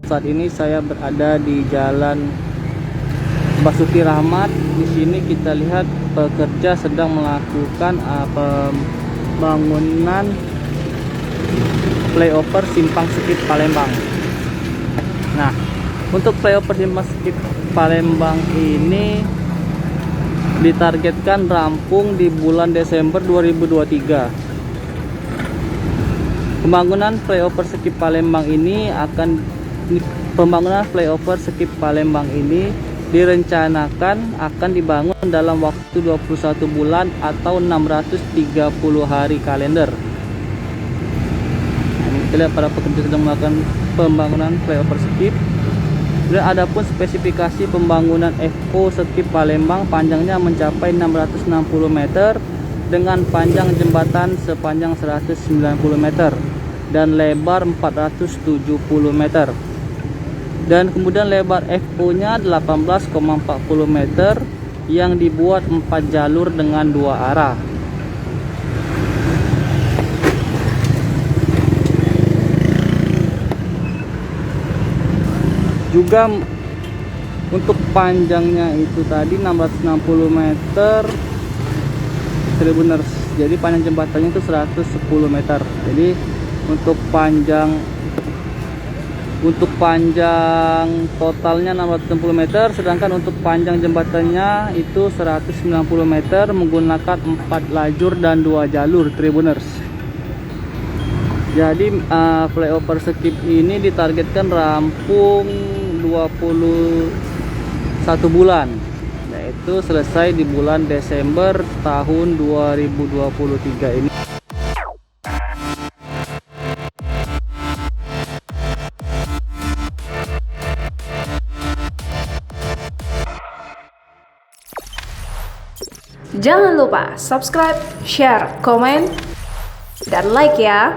Saat ini saya berada di Jalan Basuki Rahmat. Di sini kita lihat pekerja sedang melakukan pembangunan flyover Simpang Skip Palembang. Nah, untuk flyover Simpang Skip Palembang ini ditargetkan rampung di bulan Desember 2023. Pembangunan flyover Skip Palembang ini direncanakan akan dibangun dalam waktu 21 bulan atau 630 hari kalender. Ini kita lihat para pekerja sedang melakukan pembangunan flyover Skip. Dan adapun spesifikasi pembangunan FO Skip Palembang, panjangnya mencapai 660 meter dengan panjang jembatan sepanjang 190 meter dan lebar 470 meter. Dan kemudian lebar FO nya 18,40 meter yang dibuat 4 jalur dengan 2 arah. Juga untuk panjangnya itu tadi 660 meter Tribuners. Jadi panjang jembatannya itu 110 meter. Jadi untuk panjang totalnya 660 meter, sedangkan untuk panjang jembatannya itu 190 meter menggunakan 4 lajur dan 2 jalur Tribuners. Jadi flyover Skip ini ditargetkan rampung 21 bulan, yaitu selesai di bulan Desember tahun 2023 ini. Jangan lupa subscribe, share, komen, dan like ya.